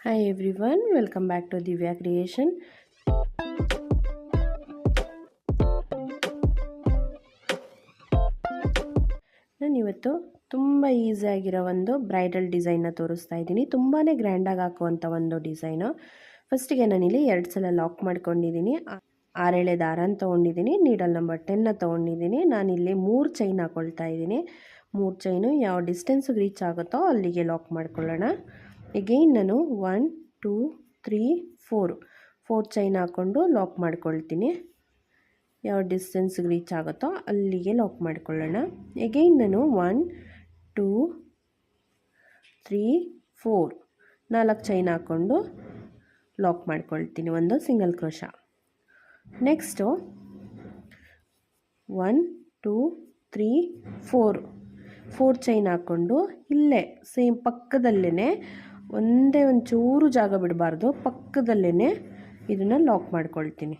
Hi everyone, welcome back to Divya Creation. ನಾನು ಇವತ್ತು ತುಂಬ ಈಸಿಯಾಗಿರೋ ಒಂದು ಬ್ರೈಡಲ್ ಡಿಸೈನ್ನ ತೋರಿಸ್ತಾ ಇದ್ದೀನಿ. ತುಂಬಾ ಗ್ರ್ಯಾಂಡಾಗಿ ಹಾಕುವಂಥ ಒಂದು ಡಿಸೈನು. ಫಸ್ಟಿಗೆ ನಾನಿಲ್ಲಿ 2 ಸಲ ಲಾಕ್ ಮಾಡ್ಕೊಂಡಿದ್ದೀನಿ. 6 ಎಳೆ ದಾರನ ತೊಗೊಂಡಿದ್ದೀನಿ, ನೀಡಲ್ ನಂಬರ್ 10ನ ತೊಗೊಂಡಿದ್ದೀನಿ. ನಾನಿಲ್ಲಿ 3 ಚೈನ್ ಹಾಕ್ಕೊಳ್ತಾ ಇದ್ದೀನಿ. 3 ಚೈನು ಯಾವ ಡಿಸ್ಟೆನ್ಸಿಗೆ ರೀಚ್ ಆಗುತ್ತೋ ಅಲ್ಲಿಗೆ ಲಾಕ್ ಮಾಡ್ಕೊಳ್ಳೋಣ. ಎಗೈನ್ ನಾನು 1 2 3 4 ಚೈನ್ ಹಾಕ್ಕೊಂಡು ಲಾಕ್ ಮಾಡ್ಕೊಳ್ತೀನಿ. ಯಾವ ಡಿಸ್ಟೆನ್ಸ್ಗೆ ರೀಚ್ ಆಗುತ್ತೋ ಅಲ್ಲಿಗೆ ಲಾಕ್ ಮಾಡ್ಕೊಳ್ಳೋಣ. ಎಗೈನ್ ನಾನು 1 2 3 4 ಚೈನ್ ಹಾಕ್ಕೊಂಡು ಲಾಕ್ ಮಾಡ್ಕೊಳ್ತೀನಿ, ಒಂದು ಸಿಂಗಲ್ ಕ್ರೋಶಾ. ನೆಕ್ಸ್ಟು 1 2 3 4 ಚೈನ್ ಹಾಕ್ಕೊಂಡು ಇಲ್ಲೇ ಸೇಮ್ ಪಕ್ಕದಲ್ಲೇ ಒಂದೇ ಒಂಚೂರು ಜಾಗ ಬಿಡಬಾರ್ದು, ಪಕ್ಕದಲ್ಲೇ ಇದನ್ನು ಲಾಕ್ ಮಾಡ್ಕೊಳ್ತೀನಿ.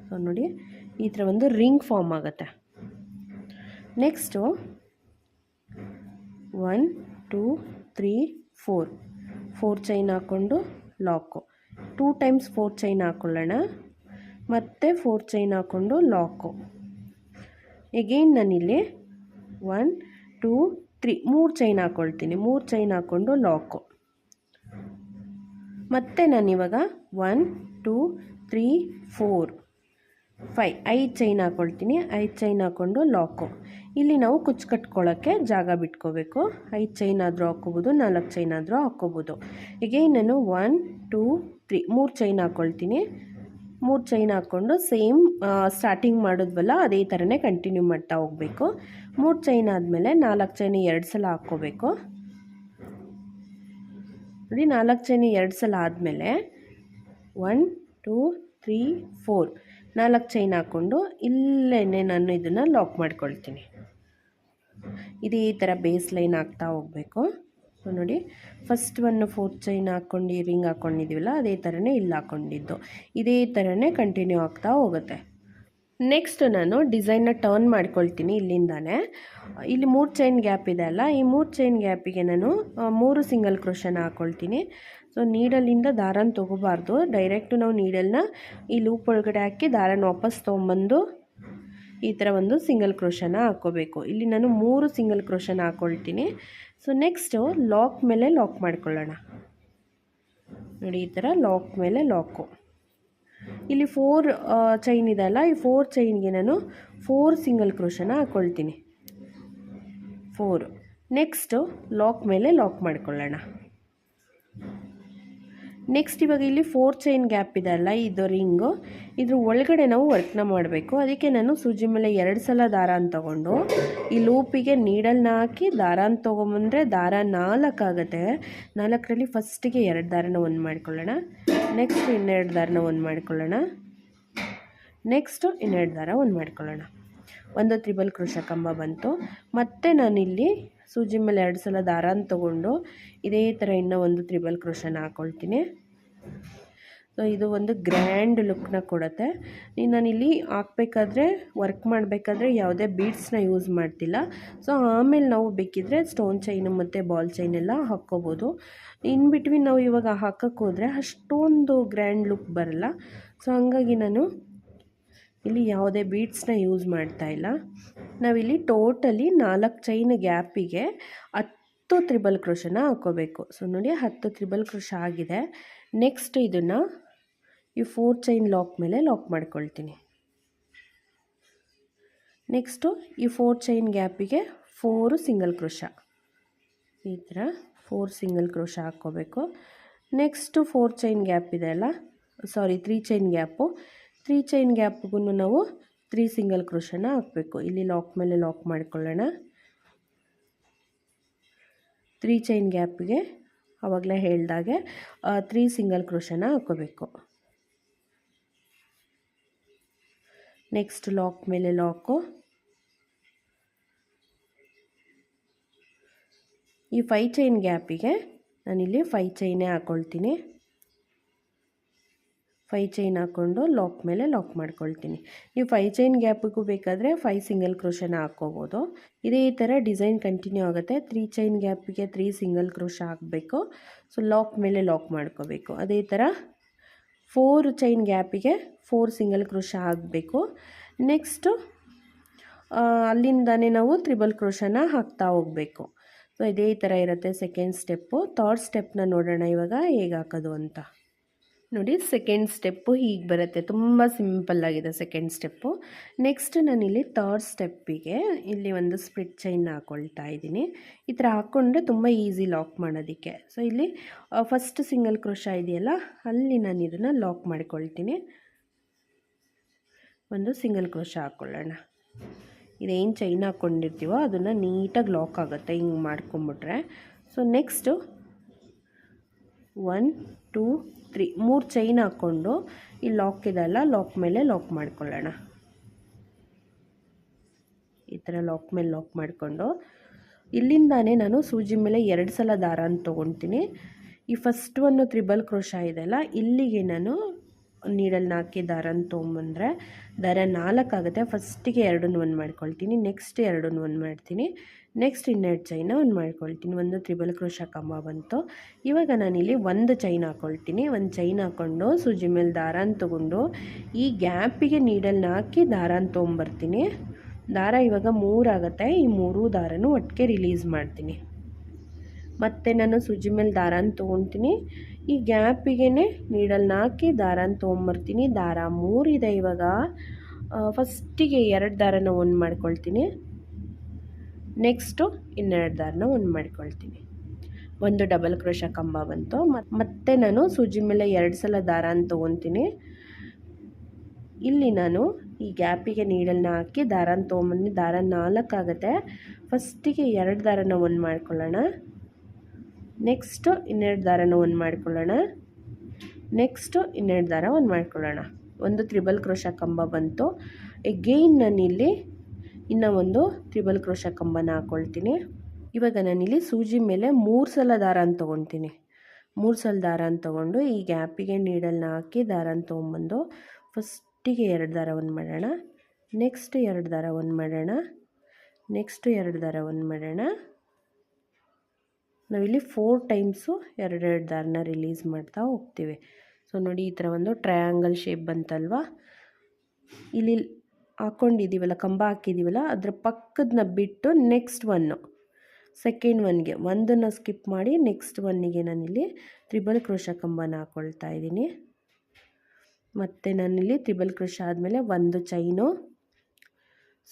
ಸೊ ನೋಡಿ, ಈ ಥರ ಒಂದು ರಿಂಗ್ ಫಾರ್ಮ್ ಆಗುತ್ತೆ. ನೆಕ್ಸ್ಟು 1 2 3 4 ಚೈನ್ ಹಾಕ್ಕೊಂಡು ಲಾಕು. 2 ಟೈಮ್ಸ್ 4 ಚೈನ್ ಹಾಕ್ಕೊಳ್ಳೋಣ, ಮತ್ತು 4 ಚೈನ್ ಹಾಕ್ಕೊಂಡು ಲಾಕು. ಎಗೈನ್ ನಾನಿಲ್ಲಿ 1 2 3 ಚೈನ್ ಹಾಕ್ಕೊಳ್ತೀನಿ. 3 ಚೈನ್ ಹಾಕ್ಕೊಂಡು ಲಾಕು. ಮತ್ತು ನಾನಿವಾಗ 1 2 3 4 5 ಚೈನ್ ಹಾಕ್ಕೊಳ್ತೀನಿ. 5 ಚೈನ್ ಹಾಕ್ಕೊಂಡು ಲಾಕು. ಇಲ್ಲಿ ನಾವು ಕುಚ್ಚು ಕಟ್ಕೊಳ್ಳೋಕ್ಕೆ ಜಾಗ ಬಿಟ್ಕೋಬೇಕು. 5 ಚೈನ್ ಆದರೂ ಹಾಕ್ಕೋಬೋದು, 4 ಚೈನ್ ಆದರೂ ಹಾಕ್ಕೋಬೋದು. ಹೀಗೆ ನಾನು 1 2 3 ಚೈನ್ ಹಾಕ್ಕೊಳ್ತೀನಿ. 3 ಚೈನ್ ಹಾಕ್ಕೊಂಡು ಸೇಮ್ ಸ್ಟಾರ್ಟಿಂಗ್ ಮಾಡಿದ್ವಲ್ಲ ಅದೇ ಥರನೇ ಕಂಟಿನ್ಯೂ ಮಾಡ್ತಾ ಹೋಗಬೇಕು. 3 ಚೈನ್ ಆದಮೇಲೆ 4 ಚೈನ್ 2 ಸಲ ಹಾಕ್ಕೋಬೇಕು. ನೋಡಿ, 4 ಚೈನ್ 2 ಸಲ ಆದಮೇಲೆ 1 2 3 4 ಚೈನ್ ಹಾಕ್ಕೊಂಡು ಇಲ್ಲೇ ನಾನು ಇದನ್ನು ಲಾಕ್ ಮಾಡ್ಕೊಳ್ತೀನಿ. ಇದೇ ಥರ ಬೇಸ್ ಲೈನ್ ಹಾಕ್ತಾ ಹೋಗಬೇಕು. ನೋಡಿ, ಫಸ್ಟ್ 4 ಚೈನ್ ಹಾಕ್ಕೊಂಡು ರಿಂಗ್ ಹಾಕ್ಕೊಂಡಿದ್ದೀವಲ್ಲ ಅದೇ ಥರನೇ ಇಲ್ಲಿ ಹಾಕ್ಕೊಂಡಿದ್ದು. ಇದೇ ಥರನೇ ಕಂಟಿನ್ಯೂ ಆಗ್ತಾ ಹೋಗುತ್ತೆ. ನೆಕ್ಸ್ಟ್ ನಾನು ಡಿಸೈನ್ನ ಟರ್ನ್ ಮಾಡ್ಕೊಳ್ತೀನಿ. ಇಲ್ಲಿಂದಾನೆ ಇಲ್ಲಿ 3 ಚೈನ್ ಗ್ಯಾಪ್ ಇದೆ ಅಲ್ಲ, ಈ 3 ಚೈನ್ ಗ್ಯಾಪಿಗೆ ನಾನು 3 ಸಿಂಗಲ್ ಕ್ರೋಶನ ಹಾಕ್ಕೊಳ್ತೀನಿ. ಸೊ ನೀಡಲಿಂದ ದಾರನ ತೊಗೋಬಾರ್ದು, ಡೈರೆಕ್ಟು ನಾವು ನೀಡಲ್ನ ಈ ಲೂಪ್ ಒಳಗಡೆ ಹಾಕಿ ದಾರನ ವಾಪಸ್ ತೊಗೊಂಬಂದು ಈ ಥರ ಒಂದು ಸಿಂಗಲ್ ಕ್ರೋಶನ ಹಾಕ್ಕೋಬೇಕು. ಇಲ್ಲಿ ನಾನು 3 ಸಿಂಗಲ್ ಕ್ರೋಶನ ಹಾಕ್ಕೊಳ್ತೀನಿ. ಸೊ ನೆಕ್ಸ್ಟು ಲಾಕ್ ಮೇಲೆ ಲಾಕ್ ಮಾಡ್ಕೊಳ್ಳೋಣ. ನೋಡಿ, ಈ ಥರ ಲಾಕ್ ಮೇಲೆ ಲಾಕು. ಇಲ್ಲಿ 4 ಚೈನ್ ಇದೆ ಅಲ್ಲ, ಈ 4 ಚೈನ್ಗೆ ನಾನು 4 ಸಿಂಗಲ್ ಕ್ರೋಶನ ಹಾಕ್ಕೊಳ್ತೀನಿ. 4 ನೆಕ್ಸ್ಟು ಲಾಕ್ ಮೇಲೆ ಲಾಕ್ ಮಾಡ್ಕೊಳ್ಳೋಣ. ನೆಕ್ಸ್ಟ್ ಇವಾಗ ಇಲ್ಲಿ 4 ಚೈನ್ ಗ್ಯಾಪ್ ಇದೆ ಅಲ್ಲ, ಇದು ರಿಂಗು, ಇದ್ರ ಒಳಗಡೆ ನಾವು ವರ್ಕ್ನ ಮಾಡಬೇಕು. ಅದಕ್ಕೆ ನಾನು ಸೂಜಿ ಮೇಲೆ 2 ಸಲ ದಾರನ ತೊಗೊಂಡು ಈ ಲೂಪಿಗೆ ನೀಡಲ್ನ ಹಾಕಿ ದಾರನ ತೊಗೊಂಬಂದರೆ ದಾರ 4 ಆಗುತ್ತೆ. 4ರಲ್ಲಿ ಫಸ್ಟಿಗೆ 2 ದಾರನ ಒಂದು ಮಾಡ್ಕೊಳ್ಳೋಣ, ನೆಕ್ಸ್ಟ್ ಇನ್ನೆರಡು ದಾರನ ಒಂದು ಮಾಡ್ಕೊಳ್ಳೋಣ, ನೆಕ್ಸ್ಟು ಇನ್ನೆರಡು ದಾರ ಒಂದು ಮಾಡ್ಕೊಳ್ಳೋಣ. ಒಂದು ತ್ರಿಬಲ್ ಕ್ರೋಶ ಕಂಬ ಬಂತು. ಮತ್ತು ನಾನಿಲ್ಲಿ ಸೂಜಿ ಮೇಲೆ 2 ಸಲ ದಾರನ ತೊಗೊಂಡು ಇದೇ ಥರ ಇನ್ನೂ ಒಂದು ತ್ರಿಬಲ್ ಕ್ರೋಶನ ಹಾಕ್ಕೊಳ್ತೀನಿ. ಸೊ ಇದು ಒಂದು ಗ್ರ್ಯಾಂಡ್ ಲುಕ್ನ ಕೊಡುತ್ತೆ. ನಾನಿಲ್ಲಿ ಹಾಕ್ಬೇಕಾದ್ರೆ ವರ್ಕ್ ಮಾಡಬೇಕಾದ್ರೆ ಯಾವುದೇ ಬೀಡ್ಸ್ನ ಯೂಸ್ ಮಾಡ್ತಿಲ್ಲ. ಸೊ ಆಮೇಲೆ ನಾವು ಬೇಕಿದ್ದರೆ ಸ್ಟೋನ್ ಚೈನು ಮತ್ತು ಬಾಲ್ ಚೈನ್ ಎಲ್ಲ ಹಾಕ್ಕೋಬೋದು. ಇನ್ ಬಿಟ್ವೀನ್ ನಾವು ಇವಾಗ ಹಾಕೋಕ್ಕೆ ಹೋದರೆ ಅಷ್ಟೊಂದು ಗ್ರ್ಯಾಂಡ್ ಲುಕ್ ಬರಲ್ಲ. ಸೊ ಹಂಗಾಗಿ ನಾನು ಇಲ್ಲಿ ಯಾವುದೇ ಬೀಡ್ಸ್ನ ಯೂಸ್ ಮಾಡ್ತಾ ಇಲ್ಲ. ನಾವಿಲ್ಲಿ ಟೋಟಲಿ 4 ಚೈನ್ ಗ್ಯಾಪಿಗೆ 10 ತ್ರಿಬಲ್ ಕ್ರೋಶನ ಹಾಕ್ಕೋಬೇಕು. ಸೊ ನೋಡಿ, 10 ತ್ರಿಬಲ್ ಕ್ರೋಶ ಆಗಿದೆ. ನೆಕ್ಸ್ಟ್ ಇದನ್ನು ಈ 4 ಚೈನ್ ಲಾಕ್ ಮೇಲೆ ಲಾಕ್ ಮಾಡ್ಕೊಳ್ತೀನಿ. ನೆಕ್ಸ್ಟು ಈ 4 ಚೈನ್ ಗ್ಯಾಪಿಗೆ 4 ಸಿಂಗಲ್ ಕ್ರೋಶ, ಈ ಥರ 4 ಸಿಂಗಲ್ ಕ್ರೋಶ ಹಾಕ್ಕೋಬೇಕು. ನೆಕ್ಸ್ಟು 4 ಚೈನ್ ಗ್ಯಾಪ್ ಇದೆ ಅಲ್ಲ, 3 ಚೈನ್ ಗ್ಯಾಪು, 3 ಚೈನ್ ಗ್ಯಾಪ್ಗೂ ನಾವು 3 ಸಿಂಗಲ್ ಕ್ರೋಶನ ಹಾಕಬೇಕು. ಇಲ್ಲಿ ಲಾಕ್ ಮೇಲೆ ಲಾಕ್ ಮಾಡ್ಕೊಳ್ಳೋಣ. 3 ಚೈನ್ ಗ್ಯಾಪಿಗೆ ಆವಾಗಲೇ ಹೇಳ್ದಾಗೆ 3 ಸಿಂಗಲ್ ಕ್ರೋಶನ ಹಾಕೋಬೇಕು. ನೆಕ್ಸ್ಟ್ ಲಾಕ್ ಮೇಲೆ ಲಾಕು. ಈ 5 ಚೈನ್ ಗ್ಯಾಪಿಗೆ ನಾನಿಲ್ಲಿ 5 ಚೈನೇ ಹಾಕ್ಕೊಳ್ತೀನಿ. 5 ಚೈನ್ ಹಾಕ್ಕೊಂಡು ಲಾಕ್ ಮೇಲೆ ಲಾಕ್ ಮಾಡ್ಕೊಳ್ತೀನಿ. ನೀವು 5 ಚೈನ್ ಗ್ಯಾಪಿಗೂ ಬೇಕಾದರೆ 5 ಸಿಂಗಲ್ ಕ್ರೋಶನ ಹಾಕ್ಕೋಬೋದು. ಇದೇ ಥರ ಡಿಸೈನ್ ಕಂಟಿನ್ಯೂ ಆಗುತ್ತೆ. 3 ಚೈನ್ ಗ್ಯಾಪಿಗೆ 3 ಸಿಂಗಲ್ ಕ್ರೋಶ ಹಾಕಬೇಕು. ಸೊ ಲಾಕ್ ಮೇಲೆ ಲಾಕ್ ಮಾಡ್ಕೋಬೇಕು. ಅದೇ ಥರ 4 ಚೈನ್ ಗ್ಯಾಪಿಗೆ 4 ಸಿಂಗಲ್ ಕ್ರೋಶ ಹಾಕಬೇಕು. ನೆಕ್ಸ್ಟು ಅಲ್ಲಿಂದನೇ ನಾವು ತ್ರಿಬಲ್ ಕ್ರೋಶನ ಹಾಕ್ತಾ ಹೋಗಬೇಕು. ಸೊ ಇದೇ ಥರ ಇರುತ್ತೆ ಸೆಕೆಂಡ್ ಸ್ಟೆಪ್ಪು. ಥರ್ಡ್ ಸ್ಟೆಪ್ನ ನೋಡೋಣ ಇವಾಗ ಹೇಗೆ ಹಾಕೋದು ಅಂತ. ನೋಡಿ, ಸೆಕೆಂಡ್ ಸ್ಟೆಪ್ಪು ಹೀಗೆ ಬರುತ್ತೆ. ತುಂಬ ಸಿಂಪಲ್ಲಾಗಿದೆ ಸೆಕೆಂಡ್ ಸ್ಟೆಪ್ಪು. ನೆಕ್ಸ್ಟ್ ನಾನಿಲ್ಲಿ ಥರ್ಡ್ ಸ್ಟೆಪ್ಪಿಗೆ ಇಲ್ಲಿ ಒಂದು ಸ್ಪ್ಲಿಟ್ ಚೈನ್ನ ಹಾಕ್ಕೊಳ್ತಾ ಇದ್ದೀನಿ. ಈ ಥರ ಹಾಕ್ಕೊಂಡ್ರೆ ತುಂಬ ಈಸಿ ಲಾಕ್ ಮಾಡೋದಕ್ಕೆ. ಸೊ ಇಲ್ಲಿ ಫಸ್ಟ್ ಸಿಂಗಲ್ ಕ್ರೋಶ ಇದೆಯಲ್ಲ, ಅಲ್ಲಿ ನಾನು ಇದನ್ನು ಲಾಕ್ ಮಾಡ್ಕೊಳ್ತೀನಿ. ಒಂದು ಸಿಂಗಲ್ ಕ್ರೋಶ ಹಾಕ್ಕೊಳ್ಳೋಣ. ಇದೇನು ಚೈನ್ ಹಾಕ್ಕೊಂಡಿರ್ತೀವೋ ಅದನ್ನು ನೀಟಾಗಿ ಲಾಕ್ ಆಗುತ್ತೆ ಹಿಂಗೆ ಮಾಡ್ಕೊಂಬಿಟ್ರೆ. ಸೊ ನೆಕ್ಸ್ಟು 1 2 3 3 ಚೈನ್ ಹಾಕ್ಕೊಂಡು ಈ ಲಾಕ್ ಇದೆಲ್ಲ ಲಾಕ್ ಮೇಲೆ ಲಾಕ್ ಮಾಡ್ಕೊಳ್ಳೋಣ. ಈ ಥರ ಲಾಕ್ ಮೇಲೆ ಲಾಕ್ ಮಾಡಿಕೊಂಡು ಇಲ್ಲಿಂದಾನೇ ನಾನು ಸೂಜಿ ಮೇಲೆ 2 ಸಲ ದಾರನ ತೊಗೊಳ್ತೀನಿ. ಈ ಫಸ್ಟ್ ಒಂದು ತ್ರಿಬಲ್ ಕ್ರೋಶ ಇದೆಯಲ್ಲ, ಇಲ್ಲಿಗೆ ನಾನು ನೀಡಲ್ನ ಹಾಕಿ ದಾರನ ತೊಗೊಂಬಂದರೆ ದಾರ 4 ಆಗುತ್ತೆ. ಫಸ್ಟಿಗೆ 2 ಒಂದು ಮಾಡ್ಕೊಳ್ತೀನಿ, ನೆಕ್ಸ್ಟ್ 2 ಒಂದು ಮಾಡ್ತೀನಿ, ನೆಕ್ಸ್ಟ್ 2 ಚೈನ ಒಂದು ಮಾಡ್ಕೊಳ್ತೀನಿ. ಒಂದು ತ್ರಿಬಲ್ ಕ್ರೋಶ ಕಂಬ ಬಂತು. ಇವಾಗ ನಾನಿಲ್ಲಿ ಒಂದು ಚೈನ್ ಹಾಕ್ಕೊಳ್ತೀನಿ. ಒಂದು ಚೈನ್ ಹಾಕ್ಕೊಂಡು ಸೂಜಿ ಮೇಲೆ ದಾರನ ತೊಗೊಂಡು ಈ ಗ್ಯಾಪಿಗೆ ನೀಡಲ್ನ ಹಾಕಿ ದಾರನ ತೊಗೊಂಬರ್ತೀನಿ. ದಾರ ಇವಾಗ 3 ಆಗುತ್ತೆ. ಈ 3 ದಾರನೂ ಒಟ್ಟಿಗೆ ರಿಲೀಸ್ ಮಾಡ್ತೀನಿ. ಮತ್ತು ನಾನು ಸೂಜಿ ಮೇಲೆ ದಾರನ ತೊಗೊಳ್ತೀನಿ. ಈ ಗ್ಯಾಪಿಗೆ ನೀಡಲ್ನ ಹಾಕಿ ದಾರನ ತೊಗೊಂಬರ್ತೀನಿ. ದಾರ 3 ಇದೆ ಇವಾಗ. ಫಸ್ಟಿಗೆ 2 ದಾರನ ಒಂದು ಮಾಡ್ಕೊಳ್ತೀನಿ, ನೆಕ್ಸ್ಟು 2 ದಾರನ ಒಂದು ಮಾಡ್ಕೊಳ್ತೀನಿ. ಒಂದು ಡಬಲ್ ಕ್ರೋಶ ಕಂಬ ಬಂತು. ಮತ್ತೆ ನಾನು ಸೂಜಿ ಮೇಲೆ 2 ಸಲ ದಾರನ ತೊಗೊತೀನಿ. ಇಲ್ಲಿ ನಾನು ಈ ಗ್ಯಾಪಿಗೆ ನೀಡಲ್ನ ಹಾಕಿ ದಾರನ ತೊಗೊಂಬಂದು ದಾರ 4 ಆಗುತ್ತೆ. ಫಸ್ಟಿಗೆ 2 ದಾರನ ಒಂದು ಮಾಡ್ಕೊಳ್ಳೋಣ, ನೆಕ್ಸ್ಟು 2 ದಾರನ ಒಂದು ಮಾಡ್ಕೊಳ್ಳೋಣ, ನೆಕ್ಸ್ಟು 2 ದಾರ ಒಂದು ಮಾಡ್ಕೊಳ್ಳೋಣ. ಒಂದು ತ್ರಿಬಲ್ ಕ್ರೋಶ ಕಂಬ ಬಂತು. ಎಗೈನ್ ನಾನಿಲ್ಲಿ ಇನ್ನೂ ಒಂದು ತ್ರಿಬಲ್ ಕ್ರೋಶ ಕಂಬನ ಹಾಕ್ಕೊಳ್ತೀನಿ. ಇವಾಗ ನಾನಿಲ್ಲಿ ಸೂಜಿ ಮೇಲೆ 3 ಸಲ ದಾರನ ತೊಗೊಳ್ತೀನಿ. 3 ಸಲ ದಾರನ ತೊಗೊಂಡು ಈ ಗ್ಯಾಪಿಗೆ ನೀಡಲ್ನ ಹಾಕಿ ದಾರನ ತೊಗೊಂಬಂದು ಫಸ್ಟಿಗೆ 2 ದಾರ ಒಂದು ಮಾಡೋಣ, ನೆಕ್ಸ್ಟ್ 2 ದಾರ ಒಂದು ಮಾಡೋಣ, ನೆಕ್ಸ್ಟ್ 2 ದಾರ ಒಂದು ಮಾಡೋಣ. ನಾವಿಲ್ಲಿ 4 ಟೈಮ್ಸು 2 ದಾರನ ರಿಲೀಸ್ ಮಾಡ್ತಾ ಹೋಗ್ತೀವಿ. ಸೊ ನೋಡಿ, ಈ ಥರ ಒಂದು ಟ್ರಯಾಂಗಲ್ ಶೇಪ್ ಬಂತಲ್ವ. ಇಲ್ಲಿ ಹಾಕ್ಕೊಂಡಿದ್ದೀವಲ್ಲ, ಕಂಬ ಹಾಕಿದ್ದೀವಲ್ಲ, ಅದರ ಪಕ್ಕದನ್ನ ಬಿಟ್ಟು ನೆಕ್ಸ್ಟ್ ಸೆಕೆಂಡ್ ಒನ್ಗೆ ಒಂದನ್ನು ಸ್ಕಿಪ್ ಮಾಡಿ ನೆಕ್ಸ್ಟ್ ಒನ್ನಿಗೆ ನಾನಿಲ್ಲಿ ತ್ರಿಬಲ್ ಕ್ರೋಶ ಕಂಬನ ಹಾಕ್ಕೊಳ್ತಾ ಇದ್ದೀನಿ. ಮತ್ತು ನಾನಿಲ್ಲಿ ತ್ರಿಬಲ್ ಕ್ರೋಶ ಆದಮೇಲೆ ಒಂದು ಚೈನು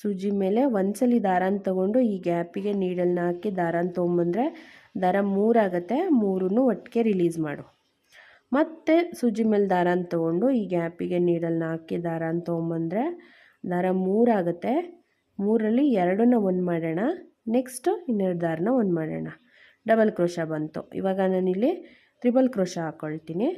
ಸೂಜಿ ಮೇಲೆ ಒಂದ್ಸಲಿ ದಾರನ ತೊಗೊಂಡು ಈ ಗ್ಯಾಪಿಗೆ ನೀಡಲ್ನ ಹಾಕಿ ದಾರನ ತೊಗೊಂಬಂದರೆ ದಾರ 3 ಆಗುತ್ತೆ. 3 ಒಟ್ಟಿಗೆ ರಿಲೀಸ್ ಮಾಡು. ಮತ್ತು ಸೂಜಿ ಮೇಲೆ ದಾರನ ತೊಗೊಂಡು ಈ ಗ್ಯಾಪಿಗೆ ನೀಡಲ್ನ ಹಾಕಿ ದಾರನ ತೊಗೊಂಬಂದರೆ ದಾರ 3 ಆಗುತ್ತೆ. 3ರಲ್ಲಿ 2ನ ಒಂದು ಮಾಡೋಣ, ನೆಕ್ಸ್ಟ್ 2 ದಾರನ ಒಂದು ಮಾಡೋಣ. ಡಬಲ್ ಕ್ರೋಶ ಬಂತು. ಇವಾಗ ನಾನಿಲ್ಲಿ ತ್ರಿಬಲ್ ಕ್ರೋಶ ಹಾಕ್ಕೊಳ್ತೀನಿ.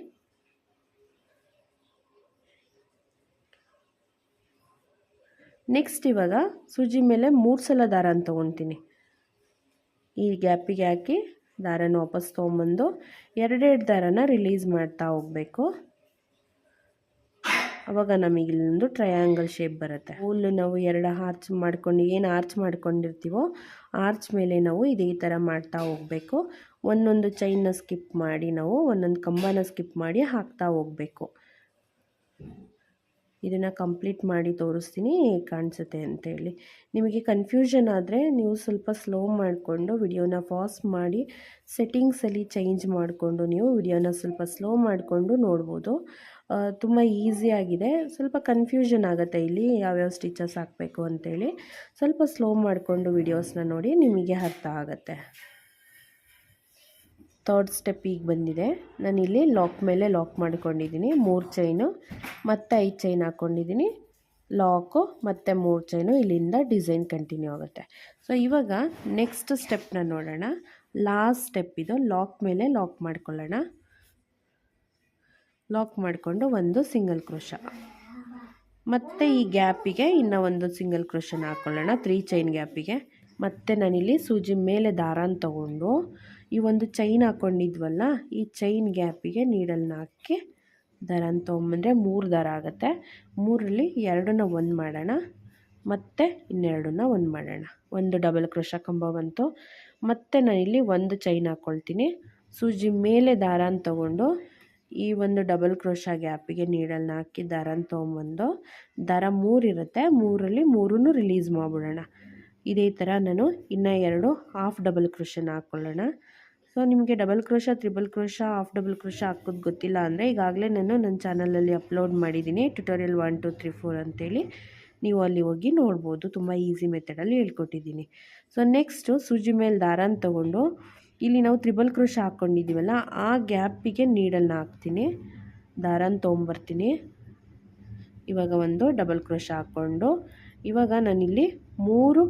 ನೆಕ್ಸ್ಟ್ ಇವಾಗ ಸೂಜಿ ಮೇಲೆ 3 ಸಲ ದಾರನ ತೊಗೊತೀನಿ. ಈ ಗ್ಯಾಪಿಗೆ ಹಾಕಿ ದಾರನ ವಾಪಸ್ ತೊಗೊಂಬಂದು 2 ದಾರನ ರಿಲೀಸ್ ಮಾಡ್ತಾ ಹೋಗಬೇಕು. ಆವಾಗ ನಮಗೆ ಇಲ್ಲೊಂದು ಟ್ರಯಾಂಗಲ್ ಶೇಪ್ ಬರುತ್ತೆ. ಫುಲ್ಲು ನಾವು 2 ಆರ್ಚ್ ಮಾಡ್ಕೊಂಡು ಏನು ಆರ್ಚ್ ಮಾಡ್ಕೊಂಡಿರ್ತೀವೋ ಆರ್ಚ್ ಮೇಲೆ ನಾವು ಇದೇ ಥರ ಮಾಡ್ತಾ ಹೋಗಬೇಕು. ಒಂದೊಂದು ಚೈನ್ನ ಸ್ಕಿಪ್ ಮಾಡಿ ನಾವು ಒಂದೊಂದು ಕಂಬನ ಸ್ಕಿಪ್ ಮಾಡಿ ಹಾಕ್ತಾ ಹೋಗಬೇಕು. ಇದನ್ನು ಕಂಪ್ಲೀಟ್ ಮಾಡಿ ತೋರಿಸ್ತೀನಿ ಹೇಗೆ ಕಾಣಿಸುತ್ತೆ ಅಂತೇಳಿ. ನಿಮಗೆ ಕನ್ಫ್ಯೂಷನ್ ಆದರೆ ನೀವು ಸ್ವಲ್ಪ ಸ್ಲೋ ಮಾಡಿಕೊಂಡು ವಿಡಿಯೋನ ಫಾಸ್ಟ್ ಮಾಡಿ ಸೆಟ್ಟಿಂಗ್ಸಲ್ಲಿ ಚೇಂಜ್ ಮಾಡಿಕೊಂಡು ನೀವು ವಿಡಿಯೋನ ಸ್ವಲ್ಪ ಸ್ಲೋ ಮಾಡಿಕೊಂಡು ನೋಡ್ಬೋದು. ತುಂಬ ಈಸಿಯಾಗಿದೆ. ಸ್ವಲ್ಪ ಕನ್ಫ್ಯೂಷನ್ ಆಗುತ್ತೆ ಇಲ್ಲಿ ಯಾವ್ಯಾವ ಸ್ಟಿಚಸ್ ಹಾಕಬೇಕು ಅಂತೇಳಿ. ಸ್ವಲ್ಪ ಸ್ಲೋ ಮಾಡಿಕೊಂಡು ವಿಡಿಯೋಸ್ನ ನೋಡಿ, ನಿಮಗೆ ಅರ್ಥ ಆಗುತ್ತೆ. ಥರ್ಡ್ ಸ್ಟೆಪ್ ಈಗ ಬಂದಿದೆ. ನಾನಿಲ್ಲಿ ಲಾಕ್ ಮೇಲೆ ಲಾಕ್ ಮಾಡ್ಕೊಂಡಿದ್ದೀನಿ. 3 ಚೈನು ಮತ್ತು 5 ಚೈನ್ ಹಾಕ್ಕೊಂಡಿದ್ದೀನಿ. ಲಾಕು ಮತ್ತು 3 ಚೈನು ಇಲ್ಲಿಂದ ಡಿಸೈನ್ ಕಂಟಿನ್ಯೂ ಆಗುತ್ತೆ. ಸೊ ಇವಾಗ ನೆಕ್ಸ್ಟ್ ಸ್ಟೆಪ್ನ ನೋಡೋಣ. ಲಾಸ್ಟ್ ಸ್ಟೆಪ್ ಇದು. ಲಾಕ್ ಮೇಲೆ ಲಾಕ್ ಮಾಡ್ಕೊಳ್ಳೋಣ. ಲಾಕ್ ಮಾಡಿಕೊಂಡು ಒಂದು ಸಿಂಗಲ್ ಕ್ರೋಶ, ಮತ್ತು ಈ ಗ್ಯಾಪಿಗೆ ಇನ್ನೂ ಒಂದು ಸಿಂಗಲ್ ಕ್ರೋಶನ ಹಾಕ್ಕೊಳ್ಳೋಣ 3 ಚೈನ್ ಗ್ಯಾಪಿಗೆ. ಮತ್ತು ನಾನಿಲ್ಲಿ ಸೂಜಿ ಮೇಲೆ ದಾರನ ತೊಗೊಂಡು ಈ ಒಂದು ಚೈನ್ ಹಾಕ್ಕೊಂಡಿದ್ವಲ್ಲ, ಈ ಚೈನ್ ಗ್ಯಾಪಿಗೆ ನೀಡಲ್ನ ಹಾಕಿ ದಾರನ ತೊಗೊಂಬಂದರೆ 3 ದಾರ ಆಗುತ್ತೆ. 3ರಲ್ಲಿ 2ನ್ನ ಒಂದು ಮಾಡೋಣ, ಮತ್ತು ಇನ್ನೆರಡನ್ನ ಒಂದು ಮಾಡೋಣ. ಒಂದು ಡಬಲ್ ಕ್ರೋಶ ಕಂಬ ಬಂತು. ಮತ್ತು ನಾನಿಲ್ಲಿ ಒಂದು ಚೈನ್ ಹಾಕ್ಕೊಳ್ತೀನಿ. ಸೂಜಿ ಮೇಲೆ ದಾರನ ತೊಗೊಂಡು ಈ ಒಂದು ಡಬಲ್ ಕ್ರೋಶ ಗ್ಯಾಪಿಗೆ ನೀಡಲ್ನ ಹಾಕಿ ದಾರನ ತೊಗೊಂಬಂದು, ದಾರ 3 ಇರುತ್ತೆ, 3ರಲ್ಲಿ 3 ರಿಲೀಸ್ ಮಾಡಿಬಿಡೋಣ. ಇದೇ ಥರ ನಾನು ಇನ್ನೂ 2 ಹಾಫ್ ಡಬಲ್ ಕ್ರೋಶನ ಹಾಕ್ಕೊಳ್ಳೋಣ. ಸೊ ನಿಮಗೆ double crochet, triple crochet, half double crochet ಹಾಕೋದು ಗೊತ್ತಿಲ್ಲ ಅಂದರೆ ಈಗಾಗಲೇ ನಾನು ನನ್ನ ಚಾನಲಲ್ಲಿ ಅಪ್ಲೋಡ್ ಮಾಡಿದ್ದೀನಿ, ಟ್ಯುಟೋರಿಯಲ್ 1 2 3 4 ಅಂತೇಳಿ. ನೀವು ಅಲ್ಲಿ ಹೋಗಿ ನೋಡ್ಬೋದು, ತುಂಬ ಈಸಿ ಮೆಥಡಲ್ಲಿ ಹೇಳ್ಕೊಟ್ಟಿದ್ದೀನಿ. ಸೊ ನೆಕ್ಸ್ಟು ಸೂಜಿ ಮೇಲೆ ದಾರನ ತೊಗೊಂಡು ಇಲ್ಲಿ ನಾವು ತ್ರಿಬಲ್ ಕ್ರೋಶ ಹಾಕ್ಕೊಂಡಿದ್ದೀವಲ್ಲ ಆ ಗ್ಯಾಪಿಗೆ ನೀಡಲ್ನ ಹಾಕ್ತೀನಿ, ದಾರನ ತೊಗೊಂಬರ್ತೀನಿ. ಇವಾಗ ಒಂದು ಡಬಲ್ ಕ್ರೋಶ ಹಾಕ್ಕೊಂಡು ಇವಾಗ ನಾನಿಲ್ಲಿ 3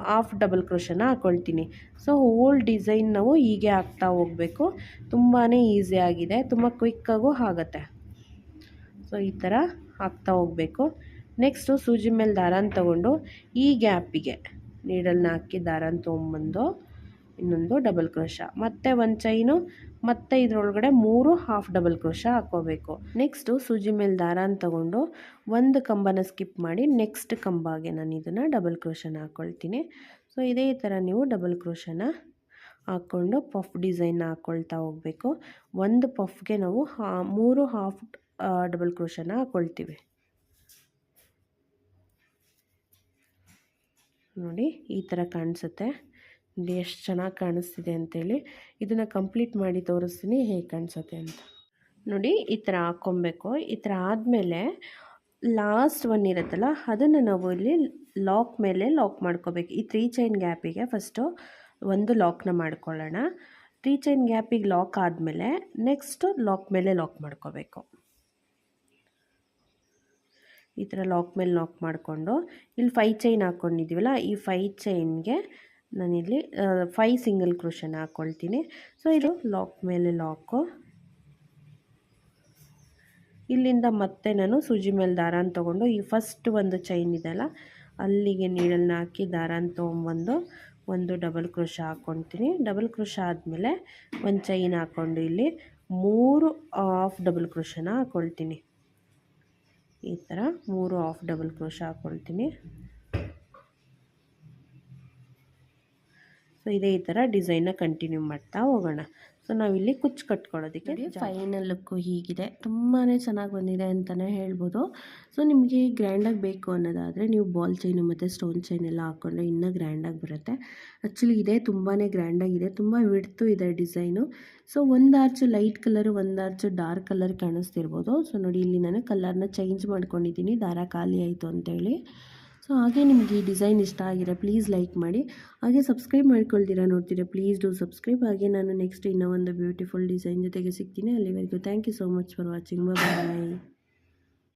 ಹಾಫ್ ಡಬಲ್ ಕ್ರೋಶನ ಹಾಕ್ಕೊಳ್ತೀನಿ. ಸೊ ಹೋಲ್ ಡಿಸೈನ್ ನಾವು ಹೀಗೆ ಹಾಕ್ತಾ ಹೋಗಬೇಕು. ತುಂಬಾ ಈಸಿ ಆಗಿದೆ, ತುಂಬ ಕ್ವಿಕ್ಕಾಗೂ ಆಗುತ್ತೆ. ಸೊ ಈ ಥರ ಹಾಕ್ತಾ ಹೋಗಬೇಕು. ನೆಕ್ಸ್ಟು ಸೂಜಿ ಮೇಲೆ ದಾರನ ತೊಗೊಂಡು ಈ ಗ್ಯಾಪಿಗೆ ನೀಡಲ್ನ ಹಾಕಿ ದಾರನ ತೊಗೊಂಬಂದು ಇನ್ನೊಂದು ಡಬಲ್ ಕ್ರೋಶ, ಮತ್ತು ಒಂದು ಚೈನು, ಮತ್ತು ಇದರೊಳಗಡೆ 3 ಹಾಫ್ ಡಬಲ್ ಕ್ರೋಶ ಹಾಕ್ಕೋಬೇಕು. ನೆಕ್ಸ್ಟು ಸೂಜಿ ಮೇಲೆ ದಾರನ ತೊಗೊಂಡು ಒಂದು ಕಂಬನ ಸ್ಕಿಪ್ ಮಾಡಿ ನೆಕ್ಸ್ಟ್ ಕಂಬಗೆ ನಾನು ಇದನ್ನು ಡಬಲ್ ಕ್ರೋಶನ ಹಾಕ್ಕೊಳ್ತೀನಿ. ಸೊ ಇದೇ ಥರ ನೀವು ಡಬಲ್ ಕ್ರೋಶನ ಹಾಕ್ಕೊಂಡು ಪಫ್ ಡಿಸೈನ್ನ ಹಾಕ್ಕೊಳ್ತಾ ಹೋಗಬೇಕು. ಒಂದು ಪಫ್ಗೆ ನಾವು 3 ಹಾಫ್ ಡಬಲ್ ಕ್ರೋಶನ ಹಾಕ್ಕೊಳ್ತೀವಿ. ನೋಡಿ ಈ ಥರ ಕಾಣಿಸುತ್ತೆ. ಇಲ್ಲಿ ಎಷ್ಟು ಚೆನ್ನಾಗಿ ಕಾಣಿಸ್ತಿದೆ ಅಂತೇಳಿ. ಇದನ್ನು ಕಂಪ್ಲೀಟ್ ಮಾಡಿ ತೋರಿಸ್ತೀನಿ ಹೇಗೆ ಕಾಣಿಸುತ್ತೆ ಅಂತ. ನೋಡಿ ಈ ಥರ ಹಾಕ್ಕೊಬೇಕು. ಈ ಥರ ಆದಮೇಲೆ ಲಾಸ್ಟ್ ಒನ್ ಇರುತ್ತಲ್ಲ ಅದನ್ನು ನಾವು ಇಲ್ಲಿ ಲಾಕ್ ಮೇಲೆ ಲಾಕ್ ಮಾಡ್ಕೋಬೇಕು. ಈ 3 ಚೈನ್ ಗ್ಯಾಪಿಗೆ ಫಸ್ಟು ಒಂದು ಲಾಕ್ನ ಮಾಡ್ಕೊಳ್ಳೋಣ. 3 ಚೈನ್ ಗ್ಯಾಪಿಗೆ ಲಾಕ್ ಆದಮೇಲೆ ನೆಕ್ಸ್ಟು ಲಾಕ್ ಮೇಲೆ ಲಾಕ್ ಮಾಡ್ಕೋಬೇಕು. ಈ ಥರ ಲಾಕ್ ಮೇಲೆ ಲಾಕ್ ಮಾಡಿಕೊಂಡು ಇಲ್ಲಿ 5 ಚೈನ್ ಹಾಕ್ಕೊಂಡಿದ್ದೀವಲ್ಲ ಈ 5 ಚೈನ್ಗೆ ನಾನಿಲ್ಲಿ 5 ಸಿಂಗಲ್ ಕ್ರೋಶನ ಹಾಕ್ಕೊಳ್ತೀನಿ. ಸೊ ಇದು ಲಾಕ್ ಮೇಲೆ ಲಾಕು. ಇಲ್ಲಿಂದ ಮತ್ತೆ ನಾನು ಸೂಜಿ ಮೇಲೆ ದಾರನ ತೊಗೊಂಡು ಈ ಫಸ್ಟ್ ಒಂದು ಚೈನ್ ಇದೆಯಲ್ಲ ಅಲ್ಲಿಗೆ ನೀಡಲ್ನ ಹಾಕಿ ದಾರನ ತೊಗೊಂಬಂದು ಒಂದು ಡಬಲ್ ಕ್ರೋಶ ಹಾಕ್ಕೊಳ್ತೀನಿ. ಡಬಲ್ ಕ್ರೋಶ ಆದಮೇಲೆ ಒಂದು ಚೈನ್ ಹಾಕ್ಕೊಂಡು ಇಲ್ಲಿ 3 ಹಾಫ್ ಡಬಲ್ ಕ್ರೋಶನ ಹಾಕ್ಕೊಳ್ತೀನಿ. ಈ ಥರ 3 ಹಾಫ್ ಡಬಲ್ ಕ್ರೋಶ ಹಾಕ್ಕೊಳ್ತೀನಿ. ಸೊ ಇದೇ ಈ ಥರ ಡಿಸೈನ್ನ ಕಂಟಿನ್ಯೂ ಮಾಡ್ತಾ ಹೋಗೋಣ. ಸೊ ನಾವಿಲ್ಲಿ ಕುಚ್ಚು ಕಟ್ಕೊಳ್ಳೋದಕ್ಕೆ ಫೈನಲ್ ಲುಕ್ಕು ಹೀಗಿದೆ. ತುಂಬಾ ಚೆನ್ನಾಗಿ ಬಂದಿದೆ ಅಂತಲೇ ಹೇಳ್ಬೋದು. ಸೊ ನಿಮಗೆ ಗ್ರ್ಯಾಂಡಾಗಿ ಬೇಕು ಅನ್ನೋದಾದರೆ ನೀವು ಬಾಲ್ ಚೈನು ಮತ್ತು ಸ್ಟೋನ್ ಚೈನ್ ಎಲ್ಲ ಹಾಕ್ಕೊಂಡ್ರೆ ಇನ್ನೂ ಗ್ರ್ಯಾಂಡಾಗಿ ಬರುತ್ತೆ. ಆ್ಯಕ್ಚುಲಿ ಇದೇ ತುಂಬಾ ಗ್ರ್ಯಾಂಡಾಗಿದೆ, ತುಂಬ ವಿಡ್ತು ಇದೆ ಡಿಸೈನು. ಸೊ ಒಂದು ಆರ್ಚು ಲೈಟ್ ಕಲರು, ಒಂದು ಆರ್ಚು ಡಾರ್ಕ್ ಕಲರ್ ಕಾಣಿಸ್ತಿರ್ಬೋದು. ಸೊ ನೋಡಿ ಇಲ್ಲಿ ನಾನು ಕಲರ್ನ ಚೇಂಜ್ ಮಾಡ್ಕೊಂಡಿದ್ದೀನಿ, ದಾರ ಖಾಲಿ ಆಯಿತು ಅಂತೇಳಿ. ಸೊ ಹಾಗೆ ನಿಮಗೆ ಈ ಡಿಸೈನ್ ಇಷ್ಟ ಆಗಿದೆ ಪ್ಲೀಸ್ ಲೈಕ್ ಮಾಡಿ. ಹಾಗೆ ಸಬ್ಸ್ಕ್ರೈಬ್ ಮಾಡ್ಕೊಳ್ತೀರಾ ನೋಡ್ತೀರಾ, ಪ್ಲೀಸ್ ಡೂ ಸಬ್ಸ್ಕ್ರೈಬ್. ಹಾಗೆ ನಾನು ನೆಕ್ಸ್ಟ್ ಇನ್ನೂ ಒಂದು ಬ್ಯೂಟಿಫುಲ್ ಡಿಸೈನ್ ಜೊತೆಗೆ ಸಿಗ್ತೀನಿ. ಅಲ್ಲಿವರೆಗೂ thank you so much for watching. Bye.